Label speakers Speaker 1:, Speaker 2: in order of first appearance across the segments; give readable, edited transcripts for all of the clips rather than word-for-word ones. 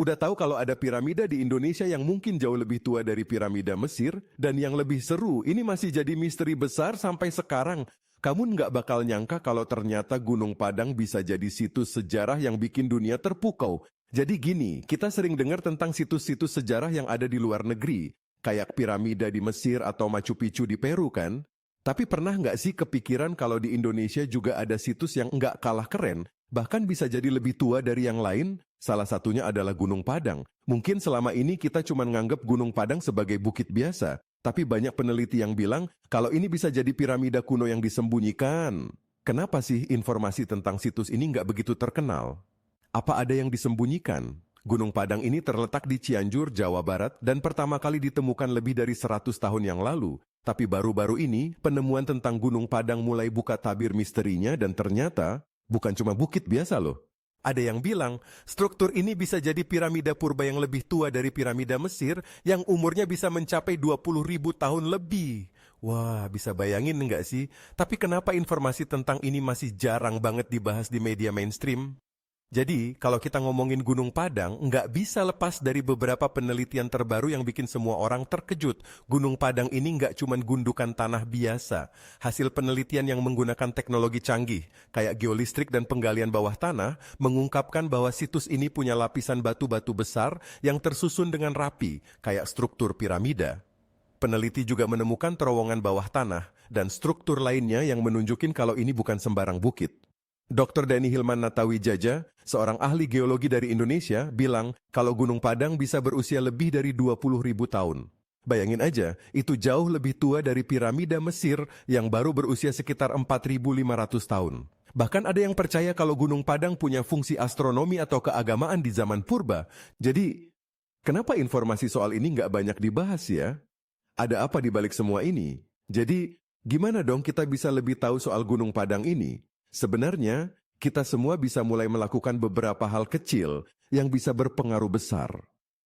Speaker 1: Udah tahu kalau ada piramida di Indonesia yang mungkin jauh lebih tua dari piramida Mesir, dan yang lebih seru, ini masih jadi misteri besar sampai sekarang. Kamu nggak bakal nyangka kalau ternyata Gunung Padang bisa jadi situs sejarah yang bikin dunia terpukau. Jadi gini, kita sering dengar tentang situs-situs sejarah yang ada di luar negeri, kayak piramida di Mesir atau Machu Picchu di Peru kan? Tapi pernah nggak sih kepikiran kalau di Indonesia juga ada situs yang nggak kalah keren, bahkan bisa jadi lebih tua dari yang lain? Salah satunya adalah Gunung Padang. Mungkin selama ini kita cuma nganggap Gunung Padang sebagai bukit biasa, tapi banyak peneliti yang bilang kalau ini bisa jadi piramida kuno yang disembunyikan. Kenapa sih informasi tentang situs ini nggak begitu terkenal? Apa ada yang disembunyikan? Gunung Padang ini terletak di Cianjur, Jawa Barat, dan pertama kali ditemukan lebih dari 100 tahun yang lalu. Tapi baru-baru ini, penemuan tentang Gunung Padang mulai buka tabir misterinya dan ternyata bukan cuma bukit biasa loh. Ada yang bilang, struktur ini bisa jadi piramida purba yang lebih tua dari piramida Mesir yang umurnya bisa mencapai 20.000 tahun lebih. Wah, bisa bayangin nggak sih? Tapi kenapa informasi tentang ini masih jarang banget dibahas di media mainstream? Jadi, kalau kita ngomongin Gunung Padang, nggak bisa lepas dari beberapa penelitian terbaru yang bikin semua orang terkejut. Gunung Padang ini nggak cuma gundukan tanah biasa. Hasil penelitian yang menggunakan teknologi canggih, kayak geolistrik dan penggalian bawah tanah, mengungkapkan bahwa situs ini punya lapisan batu-batu besar yang tersusun dengan rapi, kayak struktur piramida. Peneliti juga menemukan terowongan bawah tanah dan struktur lainnya yang menunjukin kalau ini bukan sembarang bukit. Dr. Dhani Hilman Natawijaya, seorang ahli geologi dari Indonesia, bilang kalau Gunung Padang bisa berusia lebih dari 20.000 tahun. Bayangin aja, itu jauh lebih tua dari piramida Mesir yang baru berusia sekitar 4.500 tahun. Bahkan ada yang percaya kalau Gunung Padang punya fungsi astronomi atau keagamaan di zaman purba. Jadi, kenapa informasi soal ini nggak banyak dibahas ya? Ada apa di balik semua ini? Jadi, gimana dong kita bisa lebih tahu soal Gunung Padang ini? Sebenarnya, kita semua bisa mulai melakukan beberapa hal kecil yang bisa berpengaruh besar.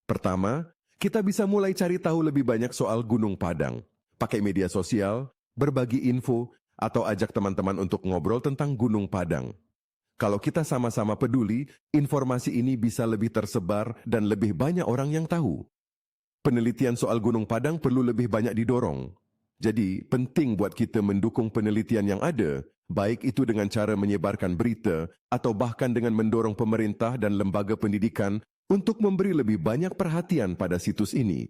Speaker 1: Pertama, kita bisa mulai cari tahu lebih banyak soal Gunung Padang. Pakai media sosial, berbagi info, atau ajak teman-teman untuk ngobrol tentang Gunung Padang. Kalau kita sama-sama peduli, informasi ini bisa lebih tersebar dan lebih banyak orang yang tahu. Penelitian soal Gunung Padang perlu lebih banyak didorong. Jadi, penting buat kita mendukung penelitian yang ada, baik itu dengan cara menyebarkan berita atau bahkan dengan mendorong pemerintah dan lembaga pendidikan untuk memberi lebih banyak perhatian pada situs ini.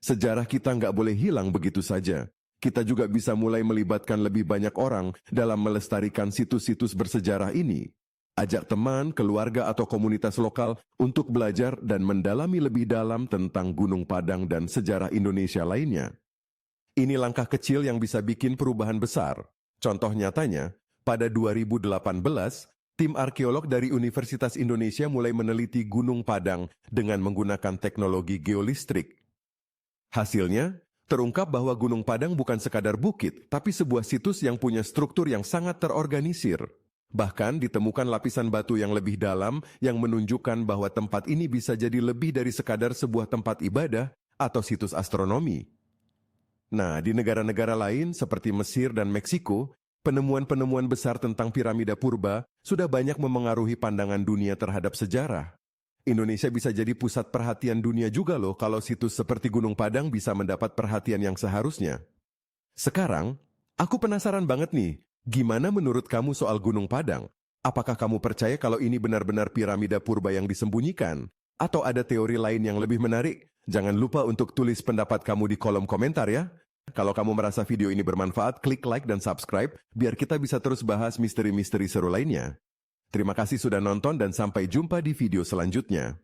Speaker 1: Sejarah kita nggak boleh hilang begitu saja. Kita juga bisa mulai melibatkan lebih banyak orang dalam melestarikan situs-situs bersejarah ini. Ajak teman, keluarga, atau komunitas lokal untuk belajar dan mendalami lebih dalam tentang Gunung Padang dan sejarah Indonesia lainnya. Ini langkah kecil yang bisa bikin perubahan besar. Contoh nyatanya, pada 2018, tim arkeolog dari Universitas Indonesia mulai meneliti Gunung Padang dengan menggunakan teknologi geolistrik. Hasilnya, terungkap bahwa Gunung Padang bukan sekadar bukit, tapi sebuah situs yang punya struktur yang sangat terorganisir. Bahkan ditemukan lapisan batu yang lebih dalam yang menunjukkan bahwa tempat ini bisa jadi lebih dari sekadar sebuah tempat ibadah atau situs astronomi. Nah, di negara-negara lain seperti Mesir dan Meksiko, penemuan-penemuan besar tentang piramida purba sudah banyak memengaruhi pandangan dunia terhadap sejarah. Indonesia bisa jadi pusat perhatian dunia juga loh kalau situs seperti Gunung Padang bisa mendapat perhatian yang seharusnya. Sekarang, aku penasaran banget nih, gimana menurut kamu soal Gunung Padang? Apakah kamu percaya kalau ini benar-benar piramida purba yang disembunyikan? Atau ada teori lain yang lebih menarik? Jangan lupa untuk tulis pendapat kamu di kolom komentar ya. Kalau kamu merasa video ini bermanfaat, klik like dan subscribe biar kita bisa terus bahas misteri-misteri seru lainnya. Terima kasih sudah nonton dan sampai jumpa di video selanjutnya.